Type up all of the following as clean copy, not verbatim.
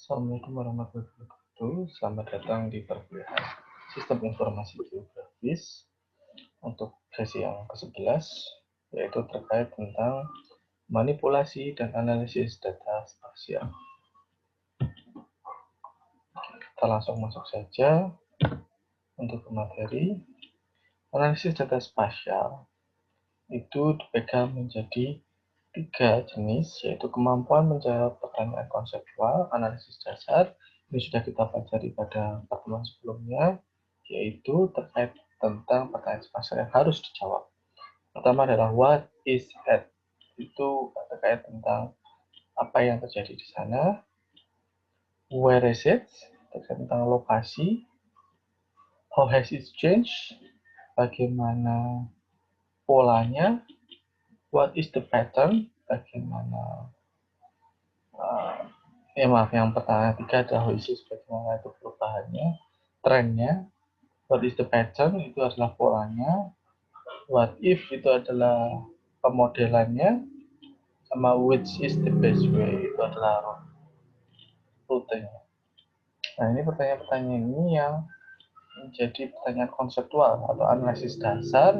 Assalamualaikum warahmatullahi wabarakatuh. Selamat datang di perkuliahan Sistem Informasi Geografis untuk sesi yang ke-11, yaitu terkait tentang manipulasi dan analisis data spasial. Kita langsung masuk saja untuk ke materi. Analisis data spasial itu dipegang menjadi 3 jenis, yaitu kemampuan menjawab pertanyaan konseptual, analisis dasar. Ini sudah kita pelajari pada pertemuan sebelumnya, yaitu terkait tentang pertanyaan spasial yang harus dijawab. Pertama adalah what is it? Itu terkait tentang apa yang terjadi di sana. Where is it? Terkait tentang lokasi. How has it changed? Bagaimana polanya? What is the pattern? Bagaimana yang pertama 3 adalah how is it, bagaimana itu perubahannya, trennya. What is the pattern? Itu adalah polanya. What if itu adalah pemodelannya. Sama which is the best way, itu adalah rutenya. Nah, ini pertanyaan-pertanyaan ini yang menjadi pertanyaan konseptual atau analisis dasar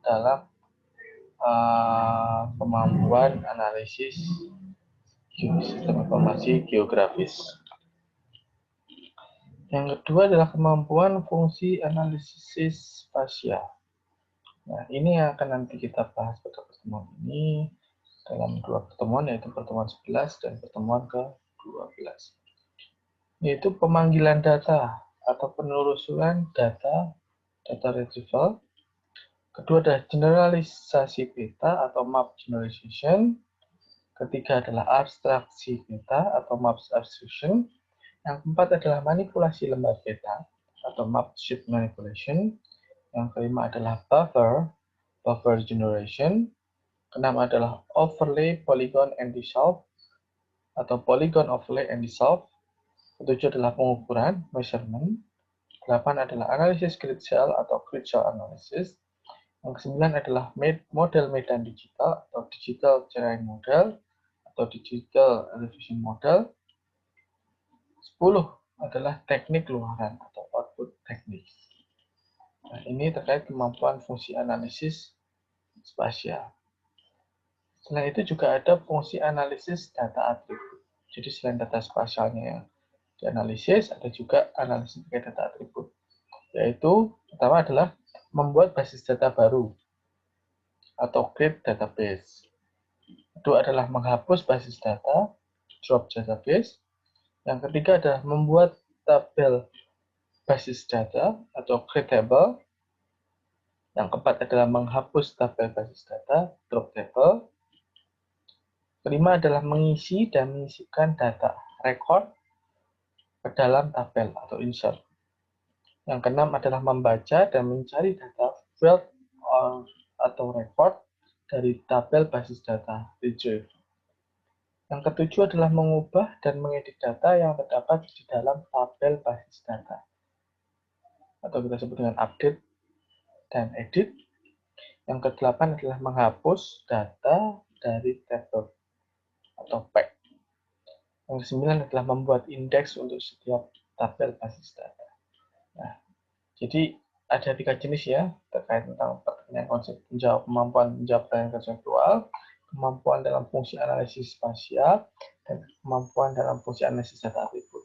dalam kemampuan analisis sistem informasi geografis. Yang kedua adalah kemampuan fungsi analisis spasial. Nah, ini yang akan nanti kita bahas pada pertemuan ini dalam 2 pertemuan, yaitu pertemuan 11 dan pertemuan ke-12. Yaitu pemanggilan data atau penelusuran data retrieval. Kedua adalah generalisasi peta atau map generalization. Ketiga adalah abstraksi peta atau map abstraction. Yang keempat adalah manipulasi lembar peta atau map sheet manipulation. Yang kelima adalah buffer generation. Keenam adalah overlay, polygon, and dissolve atau polygon overlay and dissolve. Ketujuh adalah pengukuran, measurement. 8 adalah analisis grid cell atau grid cell analysis. Yang ke-9 adalah model medan digital atau digital terrain model atau digital elevation model. 10 adalah teknik luaran atau output teknik. Nah, ini terkait kemampuan fungsi analisis spasial. Selain itu juga ada fungsi analisis data atribut. Jadi selain data spasialnya yang dianalisis, ada juga analisis terkait data atribut. Yaitu pertama adalah membuat basis data baru atau create database. Kedua adalah menghapus basis data, drop database. Yang ketiga adalah membuat tabel basis data atau create table. Yang keempat adalah menghapus tabel basis data, drop table. Kelima adalah mengisi dan mengisikan data record ke dalam tabel atau insert. Yang keenam adalah membaca dan mencari data field atau record dari tabel basis data retrieve. Yang ketujuh adalah mengubah dan mengedit data yang terdapat di dalam tabel basis data atau kita sebut dengan update dan edit. Yang kedelapan adalah menghapus data dari tabel atau pack. Yang kesembilan adalah membuat indeks untuk setiap tabel basis data. Nah, jadi ada 3 jenis ya terkait tentang pertanyaan konsep kemampuan menjawab pertanyaan konseptual, kemampuan dalam fungsi analisis spasial, dan kemampuan dalam fungsi analisis data atribut.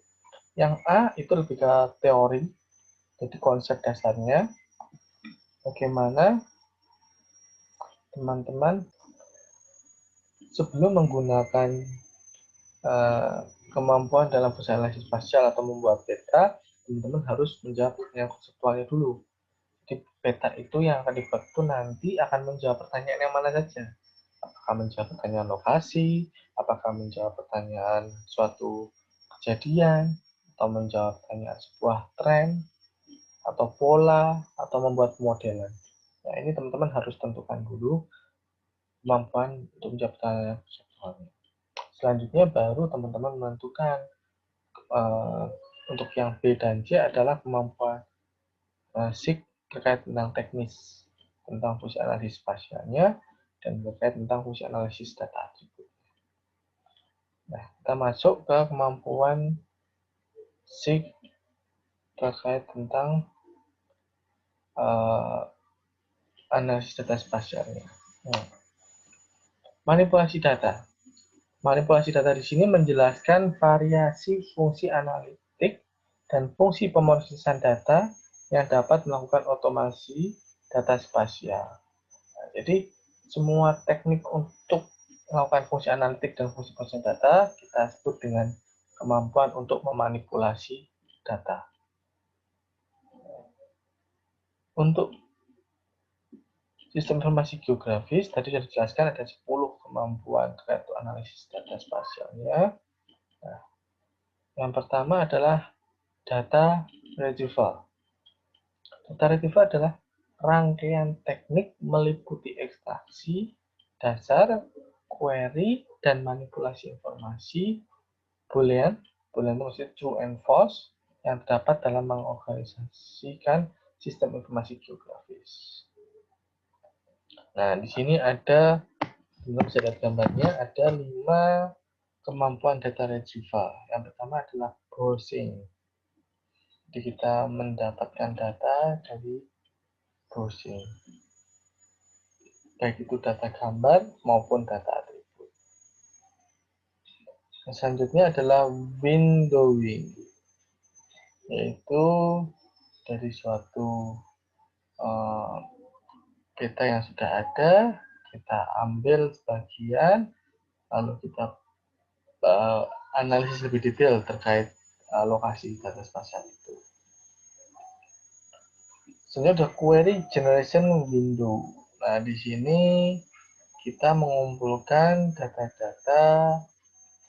Yang A itu lebih ke teori, jadi konsep dasarnya. Bagaimana teman-teman sebelum menggunakan kemampuan dalam fungsi analisis spasial atau membuat peta, teman-teman harus menjawab pertanyaan konseptualnya dulu. Jadi peta itu yang akan dibuat itu nanti akan menjawab pertanyaan yang mana saja. Apakah menjawab pertanyaan lokasi, apakah menjawab pertanyaan suatu kejadian, atau menjawab pertanyaan sebuah tren, atau pola, atau membuat modelan. Nah, ini teman-teman harus tentukan dulu kemampuan untuk menjawab pertanyaan konseptualnya. Selanjutnya baru teman-teman menentukan untuk yang B dan C adalah kemampuan SIG terkait tentang teknis, tentang fungsi analisis spasialnya, dan terkait tentang fungsi analisis data atribut. Nah, kita masuk ke kemampuan SIG terkait tentang analisis data spasialnya. Nah, manipulasi data. Manipulasi data di sini menjelaskan variasi fungsi analitik dan fungsi pemrosesan data yang dapat melakukan otomasi data spasial. Nah, jadi semua teknik untuk melakukan fungsi analitik dan fungsi pemrosesan data kita sebut dengan kemampuan untuk memanipulasi data. Untuk sistem informasi geografis, tadi sudah dijelaskan ada 10 kemampuan terkait analisis data spasialnya. Nah, yang pertama adalah data retrieval. Data retrieval adalah rangkaian teknik meliputi ekstraksi, dasar, query, dan manipulasi informasi Boolean itu maksudnya true and false, yang terdapat dalam mengorganisasikan sistem informasi geografis. Nah, di sini ada, bisa lihat gambarnya, ada 5 kemampuan data retrieval. Yang pertama adalah browsing. Jadi kita mendapatkan data dari browsing. Baik itu data gambar maupun data atribut. Selanjutnya adalah windowing. Yaitu dari suatu data yang sudah ada, kita ambil sebagian, lalu kita analisis lebih detail terkait lokasi data spasial itu. Selanjutnya ada query generation window. Nah, di sini kita mengumpulkan data-data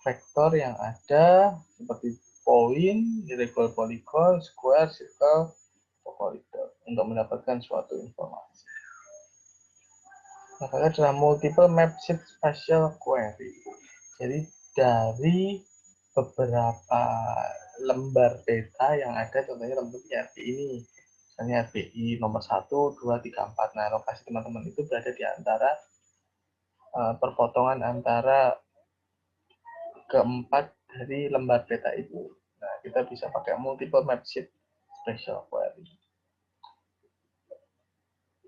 vektor yang ada seperti point, irregular polygon, square, circle, corridor untuk mendapatkan suatu informasi. Nah, adalah multiple map sheet spatial query. Jadi dari beberapa lembar peta yang ada, contohnya lembar RBI ini, misalnya RBI nomor 1, 2, 3, 4. Nah, lokasi teman-teman itu berada di antara perpotongan antara keempat dari lembar peta itu. Nah, kita bisa pakai multiple map sheet spatial query.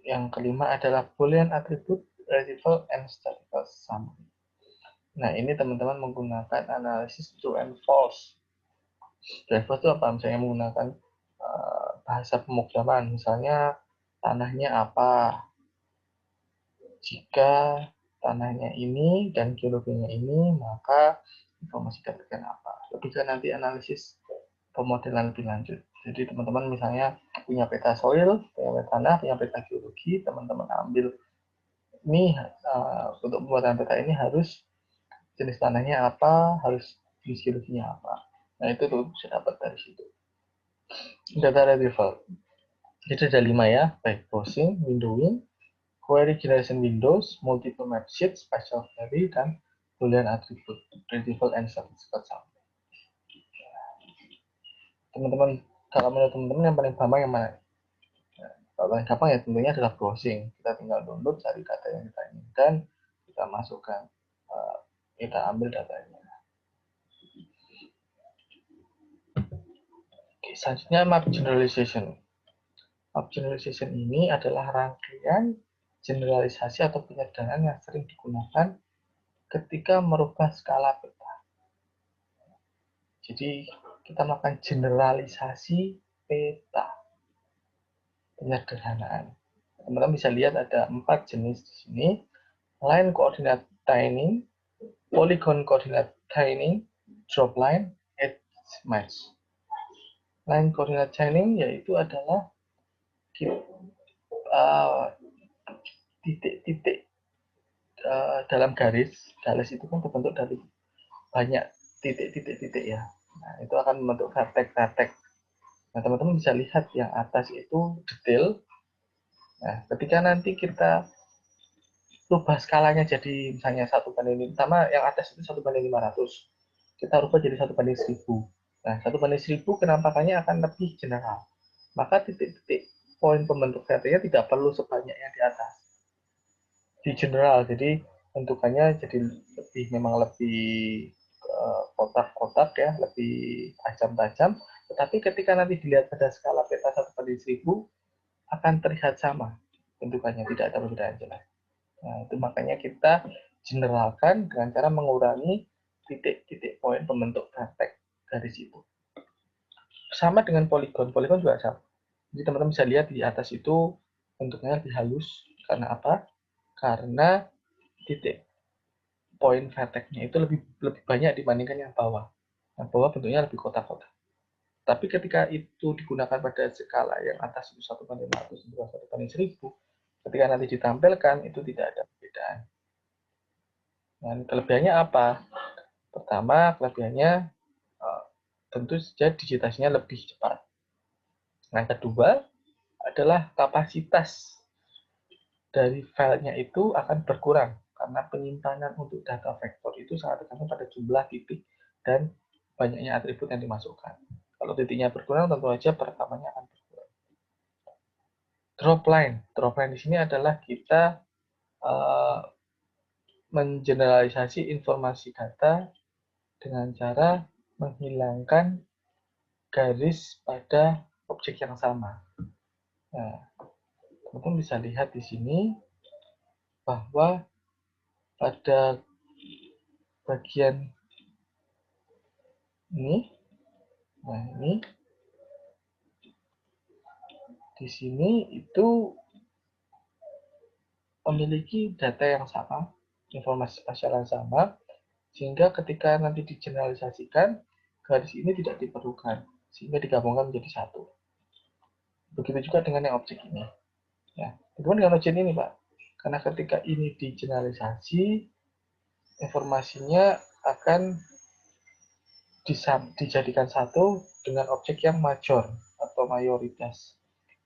Yang kelima adalah Boolean attribute retrieval and statistical summary. Nah, ini teman-teman menggunakan analisis true and false. True and false itu apa? Misalnya menggunakan bahasa pemrograman, misalnya tanahnya apa. Jika tanahnya ini dan geologinya ini, maka informasi dapatkan apa. Lebih ke nanti analisis pemodelan lebih lanjut. Jadi teman-teman misalnya punya peta soil, punya peta tanah, punya peta geologi, teman-teman ambil ini untuk pembuatan peta ini harus jenis tanahnya apa, harus jenis geologinya apa. Nah, itu tuh bisa dapat dari situ. Data retrieval. Itu ada 5 ya, baik browsing, windowing, query generation windows, multiple map sheet, spatial query, dan Boolean attribute, retrieval and statistical summary. Teman-teman, kalau menurut teman-teman yang paling gampang yang mana? Kalau paling gampang ya tentunya adalah browsing. Kita tinggal download, cari data yang kita inginkan, kita masukkan, kita ambil datanya. Oke, selanjutnya map generalization. Map generalization ini adalah rangkaian generalisasi atau penyederhanaan yang sering digunakan ketika merubah skala peta. Jadi kita melakukan generalisasi peta, penyederhanaan. Teman-teman bisa lihat ada 4 jenis di sini. Line coordinate tiling, polygon coordinate tiling, drop line, edge match. Line coordinate tiling yaitu adalah titik-titik dalam garis itu kan terbentuk dari banyak titik-titik ya. Nah, itu akan membentuk vertex. Nah, teman-teman bisa lihat yang atas itu detail. Nah, ketika nanti kita rubah skalanya jadi misalnya 1/5, sama yang atas itu 1/500. Kita rubah jadi 1/1000. Nah, 1/1000 penampakannya akan lebih general. Maka titik-titik poin pembentuk vertexnya tidak perlu sebanyak yang di atas. Di general, jadi bentukannya jadi lebih kotak-kotak ya, lebih tajam-tajam, tetapi ketika nanti dilihat pada skala peta 1/1000 akan terlihat sama bentukannya, tidak ada perbedaan jelas. Nah, itu makanya kita generalkan dengan cara mengurangi titik-titik poin pembentuk vertex garis itu. Sama dengan poligon juga sama. Jadi teman-teman bisa lihat di atas itu bentuknya lebih halus. Karena apa? Karena titik poin vertexnya itu lebih banyak dibandingkan yang bawah. Yang bawah bentuknya lebih kotak-kotak. Tapi ketika itu digunakan pada skala yang atas itu 1/500 sampai 1/1000, ketika nanti ditampilkan itu tidak ada perbedaan. Dan kelebihannya apa? Pertama, kelebihannya tentu saja digitasinya lebih cepat. Yang kedua adalah kapasitas dari filenya itu akan berkurang karena penyimpanan untuk data vektor itu sangat tergantung pada jumlah titik dan banyaknya atribut yang dimasukkan. Kalau titiknya berkurang, tentu saja perekamannya akan berkurang. Drop line di sini adalah kita mengeneralisasi informasi data dengan cara menghilangkan garis pada objek yang sama. Nah, teman-teman bisa lihat di sini bahwa pada bagian ini, nah ini di sini itu memiliki data yang sama, informasi spasial yang sama, sehingga ketika nanti digeneralisasikan, garis ini tidak diperlukan, sehingga digabungkan menjadi satu. Begitu juga dengan yang objek ini. Ya, bagaimana dengan objek ini, Pak? Karena ketika ini digeneralisasi, informasinya akan dijadikan satu dengan objek yang major atau mayoritas.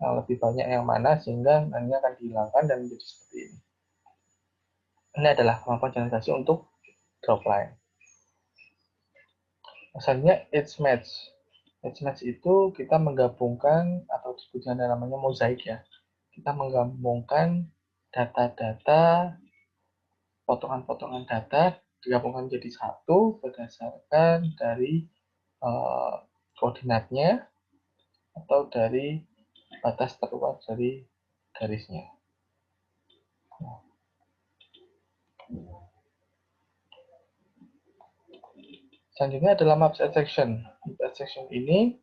Yang lebih banyak yang mana, sehingga nantinya akan dihilangkan dan menjadi seperti ini. Ini adalah kemampuan generalisasi untuk drop line. Misalnya edge match. Edge match itu kita menggabungkan, atau disebutnya namanya mozaik ya. Kita menggabungkan data-data, potongan-potongan data digabungkan menjadi satu berdasarkan dari koordinatnya atau dari batas terluar dari garisnya. Selanjutnya adalah maps section. Maps section ini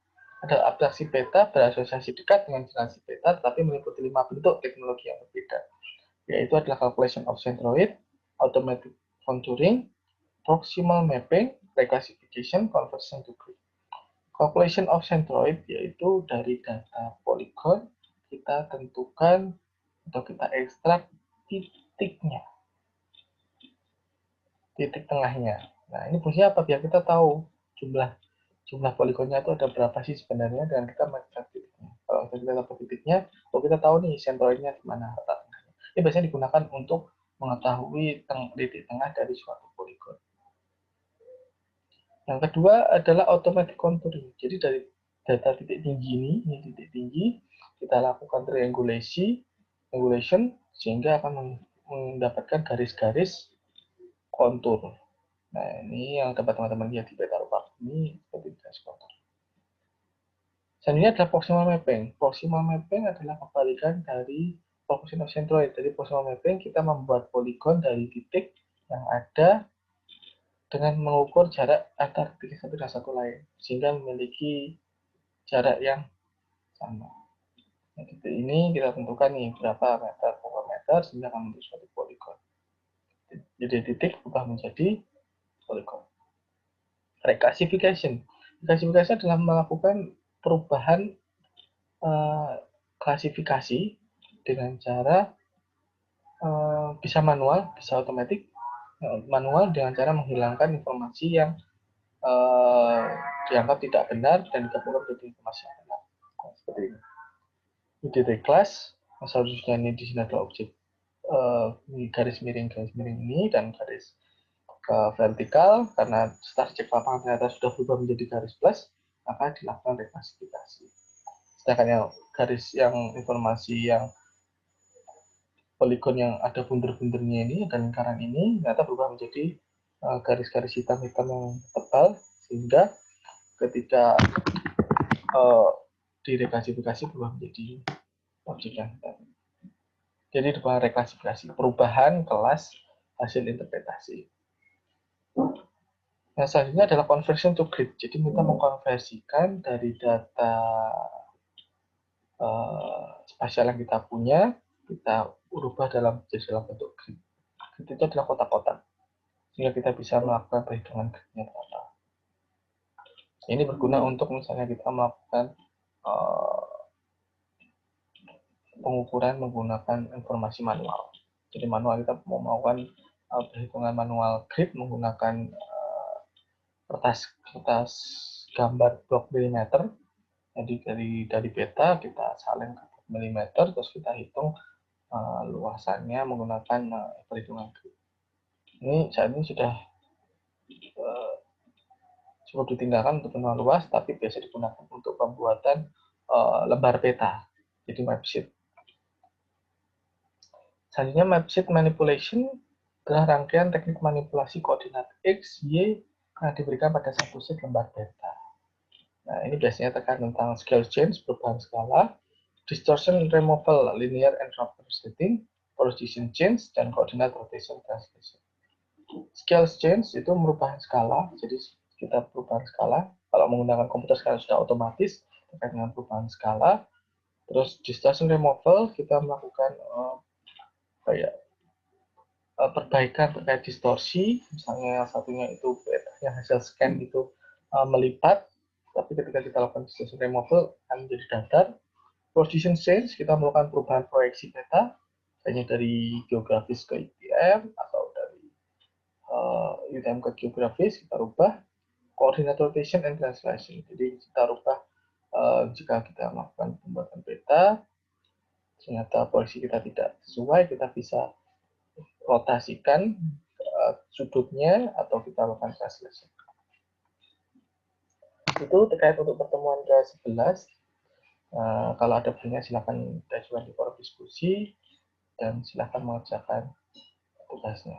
adalah abstraksi peta berasosiasi dekat dengan generasi peta, tetapi meliputi 5 bentuk teknologi yang berbeda, yaitu adalah calculation of centroid, automatic contouring, proximal mapping, reclassification, conversion to grid. Calculation of centroid yaitu dari data polygon kita tentukan atau kita ekstrak titiknya, titik tengahnya. Nah, ini fungsinya apa? Biar kita tahu jumlah poligonnya itu ada berapa sih sebenarnya, dan kita mengekstrak titiknya. Kalau kita dapat titiknya, kalau kita tahu nih centroidnya di mana letaknya. Ini biasanya digunakan untuk mengetahui titik tengah dari suatu poligon. Yang kedua adalah automatic contouring. Jadi dari data titik tinggi ini titik tinggi, kita lakukan triangulation sehingga akan mendapatkan garis-garis kontur. Nah, ini yang dapat teman-teman lihat di peta rupa ini seperti garis kontur. Selanjutnya adalah proximal mapping. Proximal mapping adalah kebalikan dari calculation of centroid. Jadi proximal mapping kita membuat poligon dari titik yang ada dengan mengukur jarak antar titik satu dan satu lain, sehingga memiliki jarak yang sama. Nah, titik ini kita tentukan nih berapa meter per meter sehingga akan menjadi suatu poligon. Jadi titik berubah menjadi poligon. Reclassification. Reclassification adalah melakukan perubahan klasifikasi dengan cara bisa manual, bisa otomatis. Manual dengan cara menghilangkan informasi yang dianggap tidak benar dan digabungkan menjadi informasi yang benar. Nah, seperti ini. Ini class, seharusnya ini di sini adalah objek garis miring ini dan garis vertikal, karena setelah cek lapangan ternyata sudah berubah menjadi garis plus, maka dilakukan reklasifikasi. Sedangkan yang garis yang informasi yang poligon yang ada bunder-bundernya ini dan lingkaran ini ternyata berubah menjadi garis-garis hitam-hitam yang tebal, sehingga ketika direklasifikasi berubah menjadi objek yang hitam. Jadi reklasifikasi perubahan kelas hasil interpretasi. Nah, selanjutnya adalah conversion to grid. Jadi kita mengkonversikan dari data spasial yang kita punya, kita ubah dalam bentuk grid. Grid itu adalah kotak-kotak, sehingga kita bisa melakukan perhitungan gridnya berapa. Ini berguna untuk misalnya kita melakukan pengukuran menggunakan informasi manual. Jadi manual kita mau melakukan perhitungan manual grid menggunakan kertas gambar blok milimeter. Jadi dari peta kita salin ke milimeter, terus kita hitung luasannya menggunakan perhitungan grid. Ini saat ini sudah cukup ditinggalkan untuk penurunan luas, tapi biasa digunakan untuk pembuatan lembar peta, jadi map sheet. Selanjutnya, map sheet manipulation adalah rangkaian teknik manipulasi koordinat X, Y yang diberikan pada satu sheet lembar peta. Nah, ini biasanya terkait tentang scale change, perubahan skala, distortion removal, linear and proper setting, position change, dan koordinat rotation translation. Scale change itu merupakan skala, jadi kita perubahan skala. Kalau menggunakan komputer sekarang sudah otomatis terkait dengan perubahan skala. Terus distortion removal, kita melakukan perbaikan terkait distorsi, misalnya satunya itu yang hasil scan itu melipat, tapi ketika kita lakukan distortion removal akan menjadi datar. Position change, kita melakukan perubahan proyeksi peta, hanya dari geografis ke UTM atau dari UTM ke geografis, kita rubah. Coordinate rotation and translation, jadi kita rubah jika kita melakukan pembuatan peta, ternyata proyeksi kita tidak sesuai, kita bisa rotasikan sudutnya atau kita lakukan translation. Itu terkait untuk pertemuan ke-11. Kalau ada pertanyaan silakan ajukan di forum diskusi dan silakan mengerjakan tugasnya.